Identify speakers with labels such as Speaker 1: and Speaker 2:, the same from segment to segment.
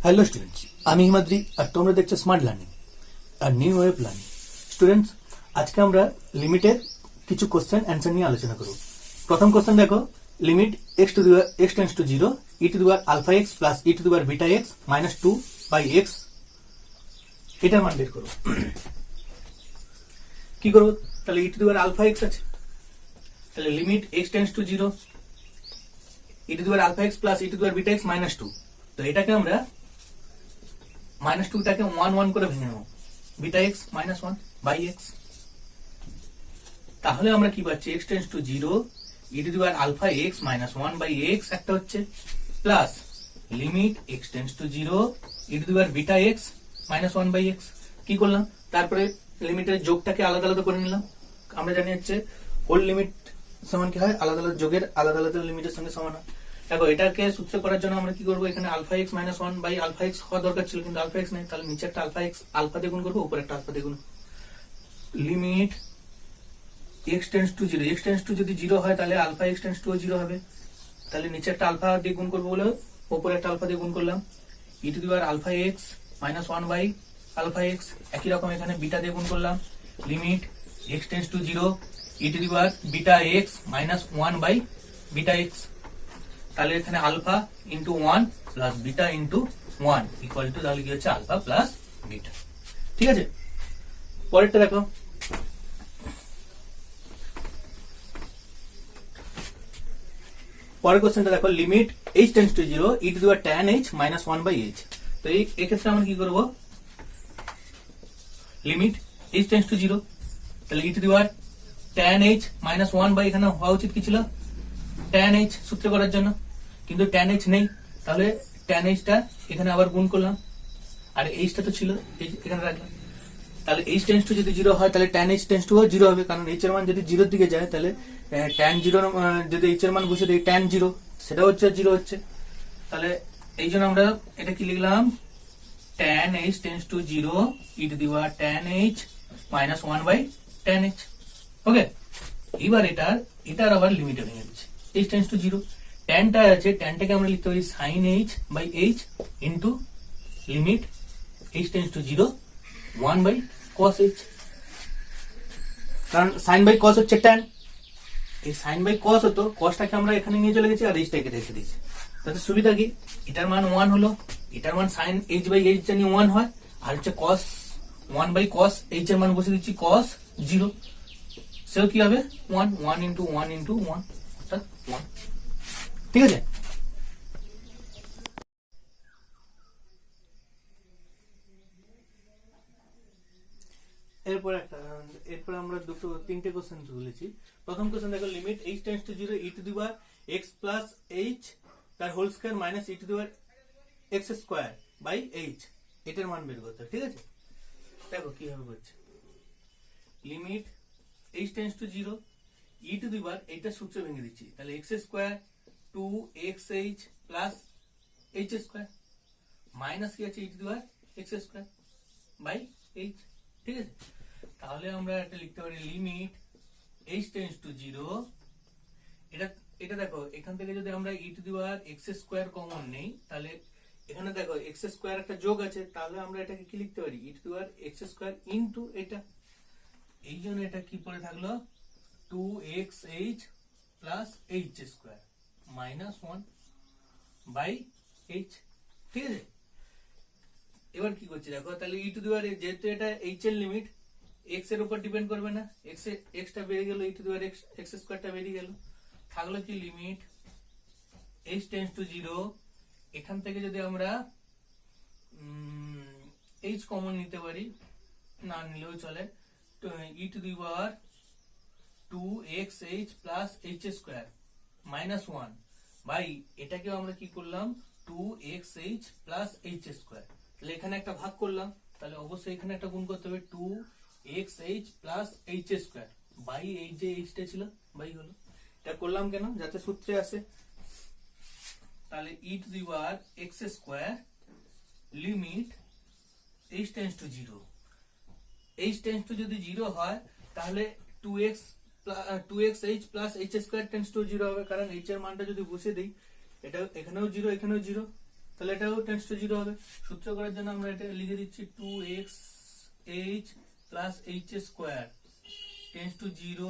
Speaker 1: Hello students, আমি হিমাদ্রি আর তোমরা দেখছো স্মার্ট লার্নিং আর new way of learning. Students, আজকে আমরা লিমিটের কিছু কোশ্চেন অ্যান্সার নিয়ে আলোচনা করব। প্রথম কোশ্চেন দেখো, limit x tends to zero e to the power alpha x plus e to the power beta x minus 2 by x, এটার মান বের করবো। কি করবো? তাহলে e to the power alpha x আছে, তাহলে limit x tends to zero e to the power alpha x plus e to the power beta x minus 2। তো এটাকে আমরা মাইনাস 2টাকে 1 1 করে ভেঙে নেব, beta x minus 1 by x. তাহলে আমরা কি পাচ্ছি? X tends to zero e to the power alpha x minus 1 by x একটা হচ্ছে, plus limit x tends to zero e to the power beta x minus 1 by x. কি করলাম? তারপরে লিমিটের যোগটাকে আলাদা আলাদা করে নিলাম। আমরা জানি হচ্ছে হোল লিমিট সমান কি হয়? আলাদা আলাদা যোগের আলাদা আলাদা লিমিটের সঙ্গে সমান হয়। দেখো, এটাকে সূত্র করার জন্য আমরা কি করবো? এখানে alpha x minus 1 by alpha x হওয়া দরকার ছিল, কিন্তু আলফা এক্স নেই, তাহলে নিচে একটা আলফা দিয়ে গুণ করবো, উপরে একটা আলফা দিয়ে গুণ। Limit x tends to zero, x tends to যদি জিরো হয় তাহলে alpha x tends to zero হবে, তাহলে নিচে একটা আলফা দিয়ে গুণ করবো বলে উপরে একটা আলফা দিয়ে গুণ করলাম। E to the power alpha x minus 1 by alpha x, একই রকম এখানে বিটা দিয়ে গুণ করলাম। Limit x tends to zero e to the power beta x minus 1 by beta x, তাহলে এখানে alpha into 1 plus beta into 1 equal to তাহলে কি হচ্ছে? Alpha plus beta. ঠিক আছে, পরেরটা দেখো, পরের কোশ্চেনটা দেখো, limit h tends to zero e to the power tan h minus 1 by h. তো এই ক্ষেত্রে আমরা কি করবো? Limit h tends to zero, তাহলে e to the power tan h minus 1 by, এখানে হওয়া উচিত কি ছিল? tan h সূত্র করার জন্য, কিন্তু tan h নেই, তাহলে tan h টা এখানে আবার গুণ করলাম, আর h টা তো ছিল এখানে রাখলাম। তাহলে h টেন্স টু যদি জিরো হয় তাহলে tan h tends to zero হবে, কারণ h এর মান যদি জিরোর দিকে যায় তাহলে tan জিরো যদি h এর মান বসে দিই tan জিরো, সেটা হচ্ছে জিরো হচ্ছে। তাহলে এই জন্য আমরা এটা কি লিখলাম? tan h tends to zero e to the power tan h minus 1 by tan h। Okay, এবার এটার আবার লিমিটে ভেঙে দিচ্ছি। h টেন্স টু জিরো, ট্যানটা আছে, ট্যানটাকে আমরা লিখতে পারি sin h বাই h into limit h tends to zero 1 by cos h, কারণ sin বাই cos হচ্ছে ট্যান। এই sin বাই cos হতো, cosটাকে আমরা এখানে নিয়ে চলে গেছি আর hটাকে রেখে দিয়েছি। তাতে সুবিধা কি? এটার মান 1 হলো, এটার মান sin h বাই h জানি 1 হয়, আর হচ্ছে cos 1 বাই cos h এর মান বসে দিচ্ছি cos 0, সেও কি হবে? 1 1 ইন্টু 1 ইন্টু 1 অর্থাৎ 1। ঠিক আছে, এরপর আমরা তিনটে কোশ্চেন তুলেছি। প্রথম কোশ্চেন দেখো, limit h tends to zero e to the power x plus h তার whole square minus e to the power x square by h, এটার মান বের করতে হবে। ঠিক আছে, দেখো কিভাবে করছে। Limit h tends to zero e to the power, এইটা সূত্র ভেঙে দিচ্ছি, তাহলে x square 2xh plus h square minus কি আছে? E to the power x square by h। ঠিক আছে, তাহলে আমরা এটা লিখতে পারি limit h tends to zero, এটা দেখো এখান থেকে যদি আমরা e to the power x square common নেই, তাহলে এখানে দেখো x স্কয়ার একটা যোগ আছে, তাহলে আমরা এটাকে কি লিখতে পারি? E to the power x square into এটা, এই জন্য এটা কি পড়ে থাকলো? 2xh plus h square minus 1 by h। ঠিক আছে, এবার কি করছি দেখো, তাহলে ই টু দি পাওয়ার, যেহেতু এটা h এর লিমিট, x এর উপর ডিপেন্ড করবে না, x টা বেরিয়ে গেল, ই টু দি পাওয়ার x স্কয়ারটা বেরিয়ে গেল, থাকলো কি? Limit h tends to zero, এখান থেকে যদি আমরা h কমন নিতে পারি, না নিলেও চলে, e to the power 2xh plus h square minus 1 by, এটাকেও আমরা কি করলাম? 2xh প্লাস h স্কয়ার, তাহলে এখানে একটা ভাগ করলাম, তাহলে অবশ্যই এখানে একটা গুণ করতে হবে, 2xh plus h square by এই যে h টা ছিল বাই হলো। এটা করলাম কেন? যাতে সূত্রে আসে। তাহলে e to the power x square limit h tends to zero, h tends to যদি জিরো হয় তাহলে 2xh plus h square tends to zero হবে, কারণ h এর মানটা যদি বসিয়ে দিই, এটা এখানেও জিরো এখানেও জিরো, তাহলে এটাও টেন্ডস টু 0 হবে। সূত্র করার জন্য আমরা এটা লিখে দিচ্ছি 2xh plus h square tends to 0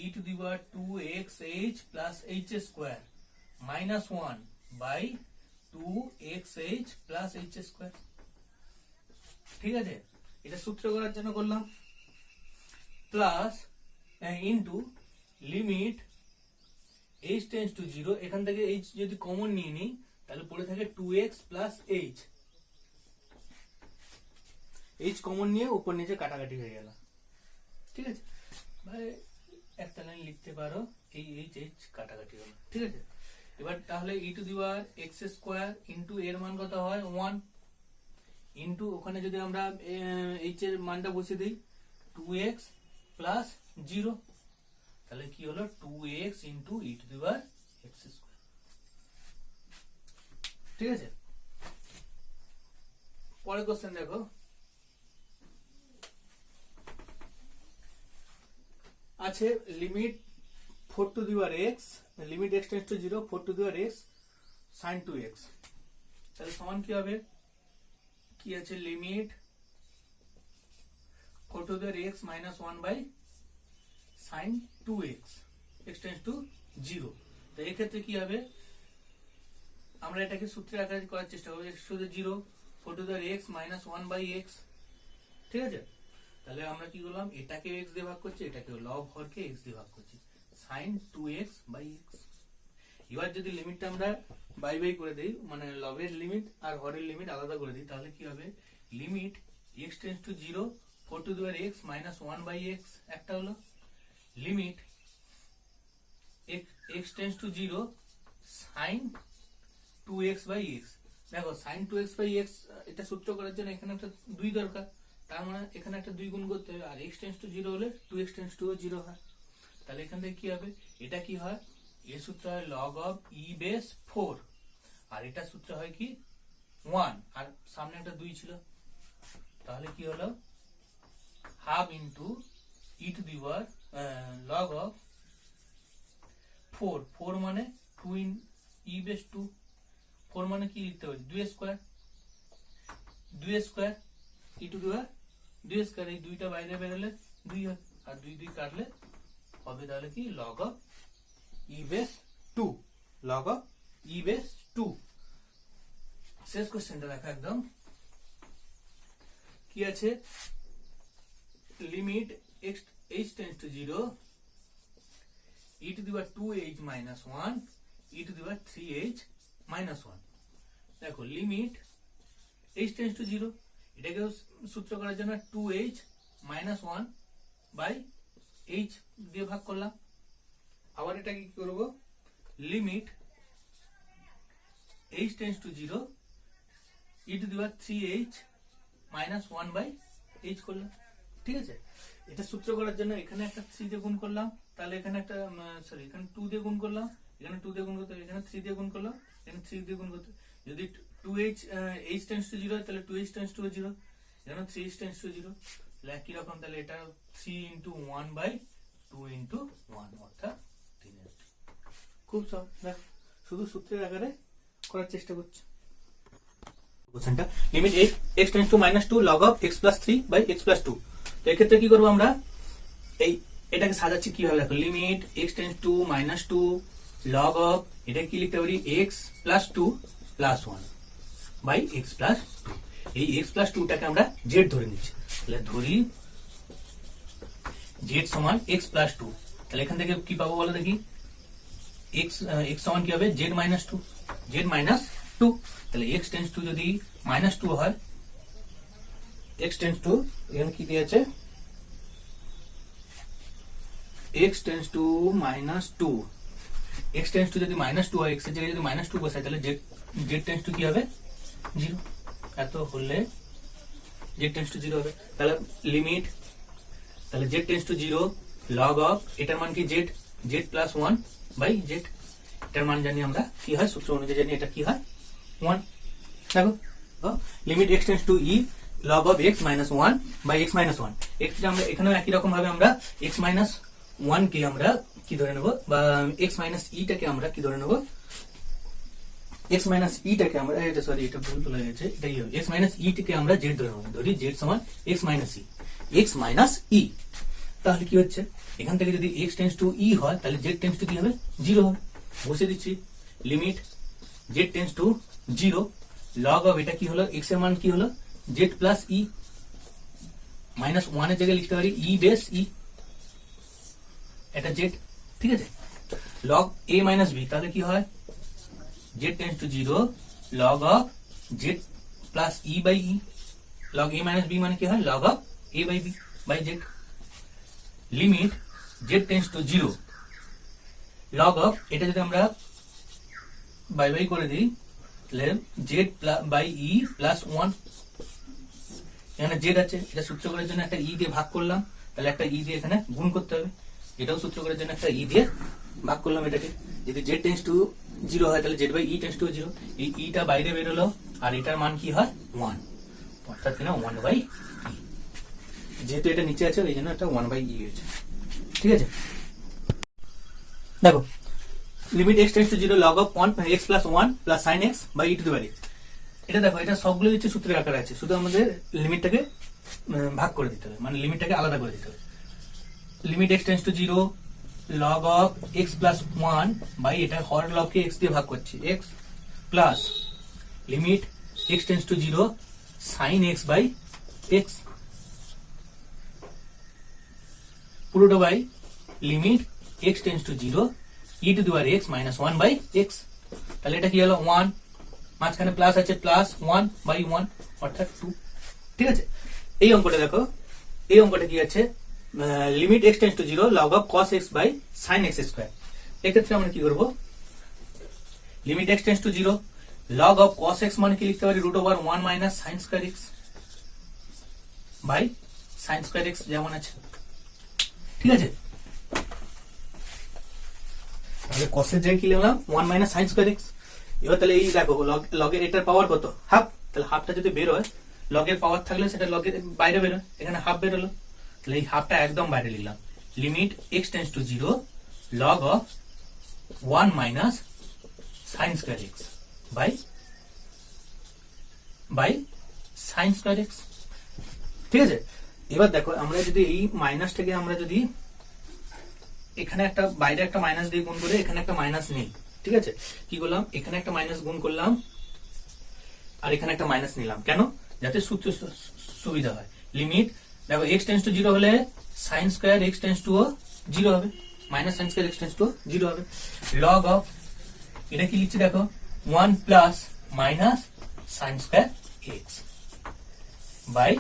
Speaker 1: e to the power 2xh plus h square minus 1 by 2xh plus h square. ঠিক আছে, এটা সূত্র করার জন্য করলাম। Plus into limit h tends to 0, এখান থেকে h যদি কমন নিয়ে নিই তাহলে পড়ে থাকে 2x plus h, h common নিয়ে উপর নিচে কাটাকাটি হয়ে গেল। ঠিক আছে, একটা লাইন লিখতে পারো এই h কাটাকাটি হলো। ঠিক আছে, এবার তাহলে e to the power x square into এর মান কত হয় 1 ইনটু ওখানে যদি আমরা h এর মানটা বসিয়ে দিই 2x প্লাস 0, তাহলে কি হলো 2x into e to the power x square. ঠিক আছে, পরের কোশ্চেন দেখো, আছে limit 4 to the power x, limit x tends to 0 4 to the power x sin 2x, তাহলে সমান কি হবে, কি আছে limit 4 to the power x minus 1 by sin 2x x tends to 0। তো এই ক্ষেত্রে কি হবে, আমরা এটাকে সূত্রে আকারে করার চেষ্টা করব, x to the 0 4 to the power x minus 1 by x। ঠিক আছে, তাহলে আমরা কি করলাম, এটাকে x দিয়ে ভাগ করছি, এটাকে লব হরকে x দিয়ে ভাগ করছি, sin 2x বাই x। এবার যদি লিমিটটা আমরা বাই বাই করে দেই, মানে লবের লিমিট আর হরের লিমিট আলাদা করে দিই, তাহলে কি হবে, limit x tends to 0 4 to the power x minus 1 by x একটা হলো, limit x tends to 0 sin 2x by x। দেখো sin 2x বাই x এটা সূত্র করার জন্য এখানে একটা 2 দরকার, তার মানে এখানে একটা 2 গুণ করতে হবে, আর x টেন্ডস টু 0 হলে 2x টেন্ডস টু 0 হয়। তাহলে এখান থেকে কি হবে, এটা কি হয়, এর সূত্র হয় log of e বেস 4, আর এটা সূত্র হয় কি 1, আর সামনে একটা 2 ছিল, তাহলে কি হলো half into e to the power log of 4 মানে 2 ইন e বেস 2, 4 মানে কি লিখতে পারি 2 square e to the power 2 square, এই 2টা বাইরে বেরোলে 2 হয়, আর 2 2 কাটলে হবে তাহলে কি log of e base 2, log of e base 2। শেষ কোশ্চেনটা দেখো একদম, কি আছে, limit x h tends to 0 e to the power 2h minus 1 e to the power 3h minus 1। দেখো লিমিট h টেন্ডস টু 0, এটাকে সূত্র করার জন্য 2h মাইনাস 1 বাই h দিয়ে ভাগ করলাম। আবার এটাকে কি করব, limit h tends to 0 e to the power 3h minus 1 by h করলাম। ঠিক আছে, এটা সূত্র করার জন্য এখানে একটা 3 দিয়ে গুণ করলাম, তাহলে এখানে একটা এখানে 2 দিয়ে গুণ করলাম, এখানে 2 দিয়ে গুণ করতে, এখানে 3 দিয়ে গুণ করলাম, এখানে 3 দিয়ে গুণ করতে, যদি 2h h টেন্ডস টু 0 তাহলে 2h টেন্ডস টু 0, এখানে 3h টেন্ডস টু 0, তাহলে একই রকম, তাহলে এটা 3 ইনটু 1 বাই 2 ইনটু 1 অর্থাৎ 3h। খুব সহজ, দেখ শুধু সূত্রের আকারে করার চেষ্টা করছি। কোশ্চেনটা limit x tends two -2 log of x plus 3 by x plus 2। তো এই ক্ষেত্রে কি করব, আমরা এই এটাকে সাজাচ্ছি কিভাবে, দেখো limit x tends two -2 log of, এটা কি লিখতে পারি x plus 2 plus 1 by x plus 2। এই x plus 2 টাকে আমরা z ধরে নিচ্ছি, তাহলে ধরি z সমান x plus 2, তাহলে এখান থেকে কি পাবো বলো দেখি, x সমান কি হবে z minus 2, তাহলে x টেন্ডস টু যদি -2 হয়, x টেন্ডস টু এখানে কি দিয়েছে, x tends two -2, x tends two যদি -2 হয়, x এর জায়গায় যদি -2 বসাই, তাহলে z টেন্ডস টু কি হবে 0, এত হলে z টেন্ডস টু 0 হবে। তাহলে লিমিট, তাহলে z tends to 0 log of, এটার মান কি z প্লাস 1 বাই z, এটার মান জানি আমরা কি হয়, সূত্র অনুযায়ী জানি এটা কি হয় 1। দেখো limit x tends two e log of x minus 1 by x minus 1, আমরা এখানেও একই রকম ভাবে আমরা x minus 1 কে আমরা কি ধরে নেব, বা x minus e টাকে আমরা কি ধরে নেব এক্স মাইনাস ইটাকে আমরা এটা সরি এটা ভুল বলা গেছে, এটাই হবে এক্স মাইনাস ইটাকে আমরা জেড ধরি জেড সমান এক্স মাইনাস ই। তাহলে কি হচ্ছে এখান থেকে যদি এক্স টেন্স টু ই হয় তাহলে জেড টেন্স টু কি হবে 0 হবে। বসে দিচ্ছি limit z tends to 0 log of এটা কি হলো এক্স এর মান কি হলো জেড প্লাস ই মাইনাস 1 এর জায়গায় লিখতে পারি ই বেস ই, এটা জেড। ঠিক আছে, লগ এ মাইনাস বি তাহলে কি হয় z tends to 0 log of z plus e by e. Log a minus b মানে কি হয় log of a by b by z. Limit z tends to 0 log of এটা যদি আমরা bye bye করে দিই তাহলে জেড বাই ই প্লাস 1। এখানে জেড আছে, এটা সূত্র করার জন্য একটা ই দিয়ে ভাগ করলাম, তাহলে একটা ই দিয়ে এখানে গুণ করতে হবে। এটাও সূত্র করার জন্য একটা ই দিয়ে ভাগ করলাম এটাকে। যদি জেড টেন্স টু 0 হয় তাহলে z by e tends to 0, এই ইটা বাইরে বেরোলো আর এটার মান কি হয় 1, অর্থাৎ কিনা 1 বাই ই। যেহেতু এটা নিচে আছে এই জন্য এটা 1 বাই ই হয়েছে। ঠিক আছে, দেখো limit x tends to 0 log of 1 x plus 1 plus sine x by e to the power x. এটা দেখো এটা সবগুলো হচ্ছে সূত্রের আকারে আছে, শুধু আমাদের লিমিটটাকে ভাগ করে দিতে হবে, মানে লিমিটটাকে আলাদা করে দিতে হবে। Limit x tends to 0 log of x plus 1 by এটা হর লগকে এক্স দিয়ে ভাগ করছি x plus limit x tends to 0 sine x by x পুরোটা by limit x tends to 0 e to the power x minus 1 by x. তাহলে এটা কি হলো 1, মাঝখানে প্লাস আছে প্লাস 1 বাই 1 অর্থাৎ 2। ঠিক আছে, এই অঙ্কটা দেখো, এই অঙ্কটা কি আছে limit x tends to 0 log of cos x by sin x square. এক্ষেত্রে আমরা কি করব limit x tends to 0 log of cos x মানে কি লিখতে পারি √1 minus sin square x by sin square x যেমন আছে। ঠিক আছে, তাহলে cos এর জায়গায় কি লিখলাম 1 মাইনাস sin স্কয়ার x। এবার তাহলে এই দেখো লগের এটার পাওয়ার কত হাফ, তাহলে হাফটা যদি বের হয় লগের পাওয়ার থাকলে সেটা লগের বাইরে বের হয়, এখানে হাফ বেরোলো তাহলে এই হাফটা একদম বাইরে লিখলাম limit x tends to 0 log of 1 minus sine square x by sine square x. ঠিক আছে, এবার দেখো আমরা যদি এই মাইনাসটাকে আমরা যদি এখানে একটা বাইরে একটা মাইনাস দিয়ে গুণ করে এখানে একটা মাইনাস নেই। ঠিক আছে, কি করলাম এখানে একটা মাইনাস গুণ করলাম আর এখানে একটা মাইনাস নিলাম, কেন যাতে সূত্র সুবিধা হয়। লিমিট দেখো এক্স টেন্স টু 0 হলে sine square x tends to 0 হবে, minus sine square x tends to 0 হবে। লগ অফ এটা কি লিখছি দেখো 1 plus minus sine square x by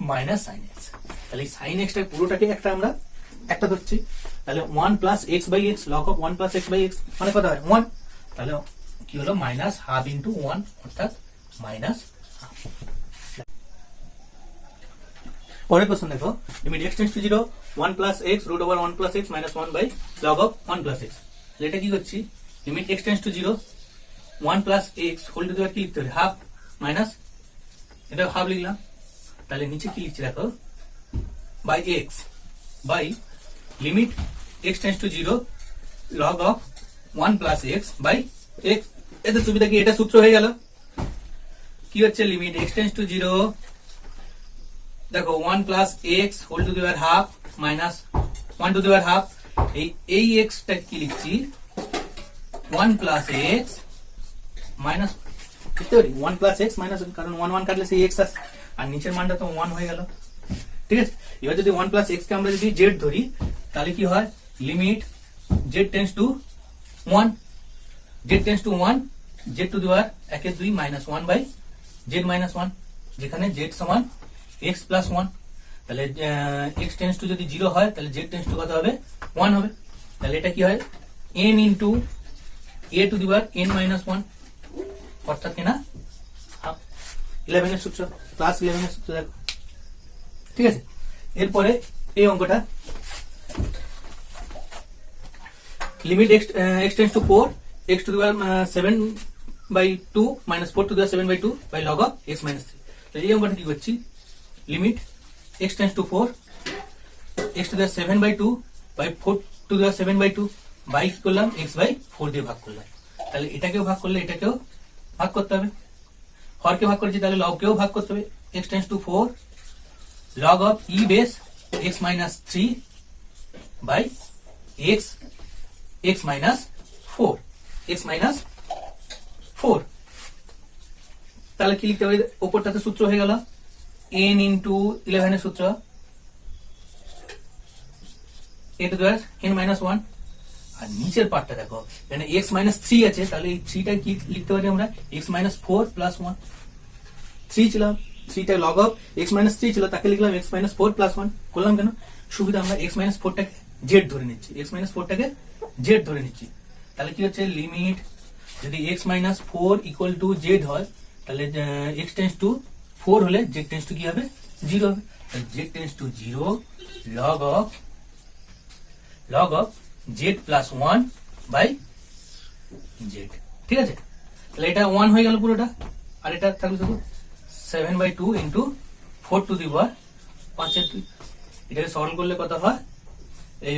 Speaker 1: minus sine x. তাহলে সাইন এক্সটা পুরোটাকে একটা আমরা একটা ধরছি, তাহলে 1 plus x by x log of 1 plus x by x মানে কত হয় 1, তাহলে কি হলো মাইনাস হাফ ইন্টু 1 অর্থাৎ মাইনাস হাফ। পরের প্রশ্ন দেখো limit x tends to 0 1 plus x √1 plus x minus 1 by log of 1 plus x. এটা কি করছি limit x tends to 0 1 plus x whole to the power কি লিখতে হবে হাফ মাইনাস এটা হাফ লিখলাম, তাহলে নিচে কি লিখছি দেখো by x by limit x tends to 0 log of 1 plus x by x. এতে সুবিধা কি এটা সূত্র হয়ে গেল। কি হচ্ছে লিমিট এক্স টেন্স টু 0 দেখো 1 plus x whole to the power half minus 1 to the power half, এই এক্সটা কি লিখছি 1 প্লাস এক্স মাইনাস লিখতে পারি 1 প্লাস এক্স মাইনাস, কারণ 1 1 কাটলে সেই এক্স আসে আর নিচের মানটা তো 1 হয়ে গেল। ঠিক আছে, এবার যদি 1 প্লাস এক্স কে আমরা যদি জেড ধরি তাহলে কি হয় limit z tends to 1 z tends to 1 z to the power 1 এর 2 মাইনাস 1 বাই জেড মাইনাস 1, যেখানে জেড সমান এক্স প্লাস 1। তাহলে এক্স টেন্স টু যদি 0 হয় তাহলে জেড টেন্স টু কত হবে 1 হবে, তাহলে এটা কি হয় n into a two the power n minus 1 অর্থাৎ কিনা 11 এর সূত্র ক্লাস 11 এর সূত্র দেখো। ঠিক আছে, এরপরে এই অঙ্কটা limit x tends to 4 x to the power 7/2 minus 4 to the power 7/2 by log of x minus 3। তাহলে এই অঙ্কটা কি করছি limit x tends to 4 x to the power 7/2 by 4 to the power 7/2 by কি করলাম এক্স বাই 4 দিয়ে ভাগ করলাম, তাহলে এটাকেও ভাগ করলে এটাকেও ভাগ করতে হবে, হরকে ভাগ করেছি তাহলে লগকেও ভাগ করতে হবে, x tends two 4 log of e base x minus 3 by x minus 4 x minus 4, তাহলে কি লিখতে হবে উপরটাতে সূত্র হয়ে গেল n into 11 এর সূত্র a to the power n minus 1, আর নিচের পার্টটা দেখো এখানে x minus 3 আছে, তাহলে এই 3 টা কি লিখতে পারি আমরা x minus 4 plus 1, 3 ছিল 3 টা log of x minus 3 ছিল তাকে লিখলাম x minus 4 plus 1 করলাম কেন সুবিধা আমরা x minus 4 টাকে z ধরে নিচ্ছি, x minus 4 টাকে z ধরে নিচ্ছি, তাহলে কি হচ্ছে লিমিট যদি x minus 4 equal to z হয় তাহলে x tends to 4 হলে z tends to কি হবে 0 হবে, তাহলে z tends to 0 log of z plus 1 by z, ঠিক আছে, তাহলে এটা 1 হয়ে গেল পুরোটা, আর এটা থাকলে শুধু 7/2 into 4 to the power 5 এর 2, এটাকে সরল করলে কত হয় এই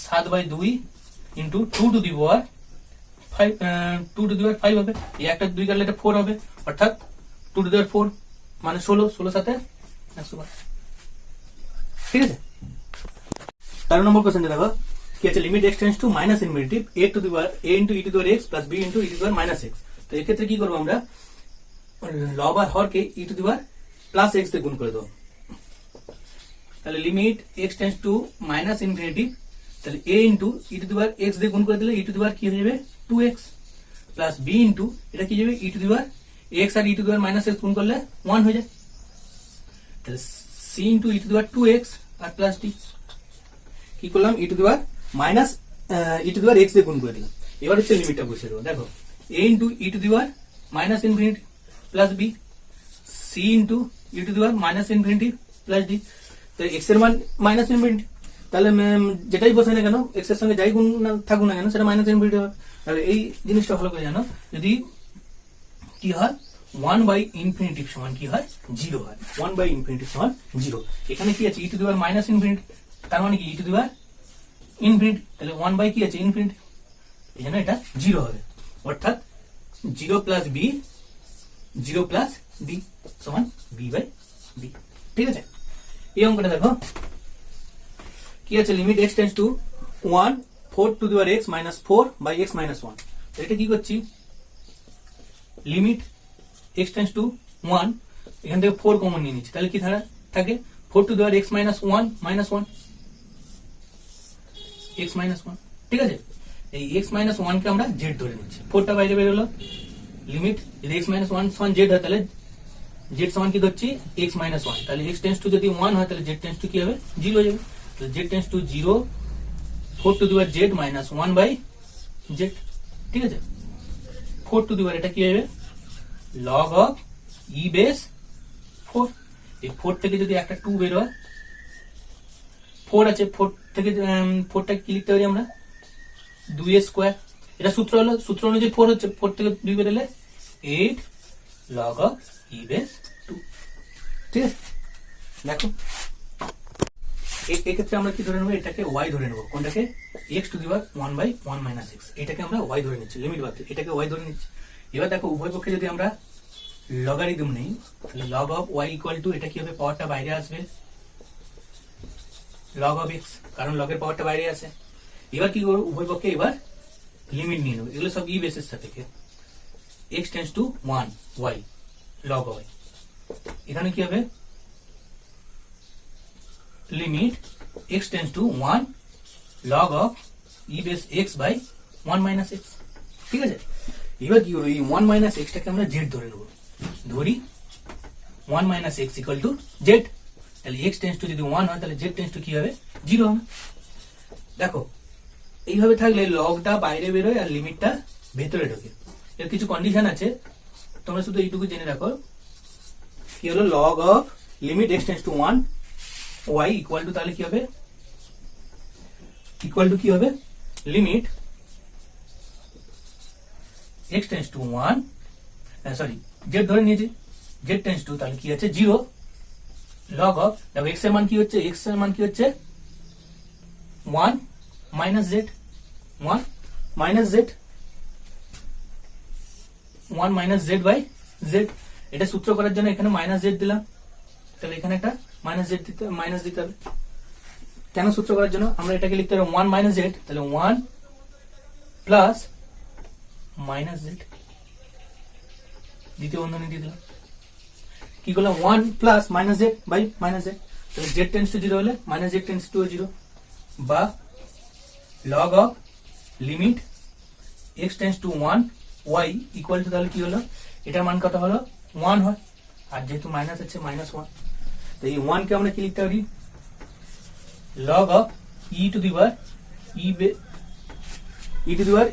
Speaker 1: 7/2 into 2 to the power 5 2 to the power 5 হবে, এই একটা 2 কাটলে এটা 4 হবে, অর্থাৎ 2 to the power 4 মানে 16 সাথে 112, ঠিক আছে। 13 নম্বর কোশ্চেনটা দেখো কি আছে limit x tends two minus infinity a to the power a into e to the power x plus b into e to the power minus x, তো এই ক্ষেত্রে কি করব আমরা লব আর হরকে e to the power plus x দিয়ে গুণ করে দেব, তাহলে limit x tends two minus infinity তাহলে a into e to the power x দিয়ে গুণ করে দিলে e to the power কি হয়ে যাবে 2x প্লাস b into এটা কি যাবে e to the power x R e to the power minus x গুণ করলে 1 হয়ে যায়, তাহলে c into e to the power 2x আর প্লাস d কি করলাম e to the power minus e to the power x দিয়ে গুণ করে দিলাম, এবার হচ্ছে লিমিটটা বসিয়ে দেবো, দেখো a into e to the power minus infinity plus b c into e to the power minus infinity plus d, তো x এর মান মাইনাস ইনফিনিটি তাহলে যেটাই বসে না কেন x এর সঙ্গে যাই গুণ থাকুক না কেন সেটা মাইনাস ইনফিনিটি হবে, তাহলে এই জিনিসটা ভালো করে জানো যদি কি হয় 1/ইনফিনিটি সমান কি হয় 0 হয়, 1/ইনফিনিটি সমান 0, এখানে কি আছে e to the power minus infinity তার মানে কি e to the power infinity, তাহলে 1 কি আছে ইনফিনিটি, এখানে এটা 0 হবে, অর্থাৎ 0 প্লাস b 0 প্লাস d সমান b/b, ঠিক আছে। এই অঙ্কটা দেখো কি আছে limit x tends two 1 4 to the power x minus 4 by x minus 1, তো এটা কি করছি লিমিট x টেন্ডস টু 1 এখান থেকে 4 কমন নিয়ে নিচ্ছি, তাহলে কি থাকে 4 to the power x minus 1 minus 1 x minus 1, ঠিক আছে, এই x minus 1 কে আমরা z ধরে নিচ্ছি, 4টা বাইরে বের হলো, লিমিট যদি x minus 1 সমান z হয় তাহলে z সমান কি ধরছি x minus 1, তাহলে x টেন্ডস টু যদি 1 হয় তাহলে z টেন্ডস টু কি হবে 0 হয়ে যাবে, তো z tends to 0 4 to the power z minus 1 by z, ঠিক আছে, 4 to the power এটা কি হবে log of e base 4, এই 4 থেকে যদি একটা 2 বের হয় 4 আছে 4 থেকে 4টা কি লিখতে পারি আমরা 2 এর স্কয়ার, এটা সূত্র হলো সূত্র অনুযায়ী 4 হচ্ছে 4 থেকে 2 বের হলে 8 log of e base 2, ঠিক আছে। দেখো এই ক্ষেত্রে আমরা কি ধরে নেব এটাকে y ধরে নেব, কোনটাকে x to the power 1/1 minus x, এটাকে আমরা y ধরে নিচ্ছি লিমিট বাদ এটাকে y ধরে নিচ্ছি, এবার দেখো উভয় পক্ষে যদি আমরা লগারিদম নেই তাহলে log of y equal to এটা কি হবে পাওয়ারটা বাইরে আসবে log of x, কারণ লগের পাওয়ারটা বাইরে আছে, এবার কি করব উভয় পক্ষে এবার লিমিট নিয়ে নেব, এগুলো সব e বেসের সাপেক্ষে x tends two 1 y log of y, এখানে কি হবে limit x tends two 1 log of e base x by 1 minus x, ঠিক আছে, এবার কি করব এই 1 minus x টাকে আমরা z ধরে নেব, ধরি 1 minus x equal to z, তাহলে x টেন্ডস টু যদি 1 হয় তাহলে z টেন্ডস টু কি হবে 0 হবে, দেখো এইভাবে থাকলে লগটা বাইরে বের হয় আর লিমিটটা ভেতরে ঢোকে, এর কিছু কন্ডিশন আছে তোমরা শুধু এইটুকু জেনে রাখো কি হলো log of limit x tends two 1 y equal to তাহলে কি হবে ইকুয়াল টু কি হবে limit x tends two 1 sorry z ধরে নিয়েছি z টেন্ডস টু তাহলে কি আছে 0 log of দেখো x এর মান কি হচ্ছে 1 minus z 1 minus z, 1 minus z by z. এটা সূত্র করার জন্য এখানে মাইনাস জেড দিলাম, তাহলে এখানে একটা মাইনাস দিতে হবে। কেন সূত্র করার জন্য? আমরা এটাকে লিখতে হবে 1 মাইনাস জেড, তাহলে 1 প্লাস মাইনাস জেড, দ্বিতীয় বন্ধনী দিয়ে দিলাম। কি করলাম? 1 plus minus z by minus z, তাহলে জেড টেন্স টু 0 হলে মাইনাস জেড টেন্স টু 0, বা log of limit x tends to 1 y equal to, তাহলে কি হলো? এটার মান কত হলো? 1 হয়, আর যেহেতু মাইনাস আছে -1, তো এই 1 কে আমরা কি লিখতে পারি? log of e to the power e to the power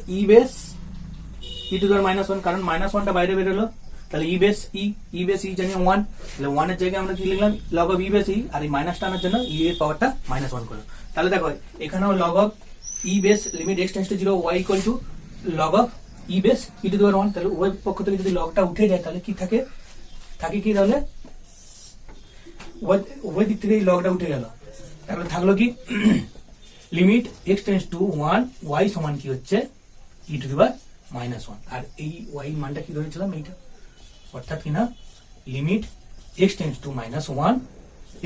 Speaker 1: -1, কারণ -1টা বাইরে বেরোলো, তাহলে e base e জানি 1, তাহলে 1 এর জায়গায় আমরা কি লিখলাম? log of e base e, আর এই মাইনাসটা আনার জন্য e এর পাওয়ারটা -1 করলাম। তাহলে দেখো এখানেও log of e base limit x tends to 0 y equal to log of e base e to the power 1, তাহলে উভয় পক্ষ থেকে যদি লগটা উঠে যায় তাহলে কি থাকে কি? তাহলে উভয় দিক থেকে এই লগটা উঠে গেল, তাহলে থাকলো কি? Limit x tends two 1 y সমান কি হচ্ছে? e to the power -1, আর এই y মানটা কি ধরেছিলাম? এইটা, অর্থাৎ কিনা limit x tends two -1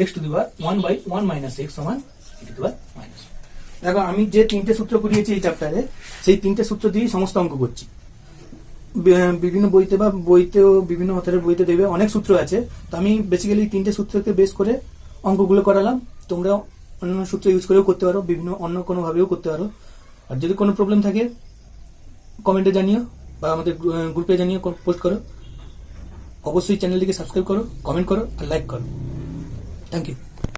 Speaker 1: x to the power 1 by 1 minus x সমান e to the power -1। দেখো আমি যে তিনটে সূত্র করিয়েছি এই চ্যাপ্টারে, সেই তিনটে সূত্র দিয়েই সমস্ত অঙ্ক করছি। বিভিন্ন বইতে বা বইতেও বিভিন্ন অথরের বইতে দেবে অনেক সূত্র আছে, তো আমি বেসিক্যালি তিনটে সূত্রকে বেস করে অঙ্কগুলো করালাম। তোমরা অন্য সূত্র ইউজ করেও করতে পারো, বিভিন্ন অন্য কোনো ভাবেও করতে পারো। আর যদি কোনো প্রবলেম থাকে কমেন্টে জানিও বা আমাদের গ্রুপে জানিয়ে পোস্ট করো। অবশ্যই চ্যানেলটিকে সাবস্ক্রাইব করো, কমেন্ট করো আর লাইক করো। Thank you.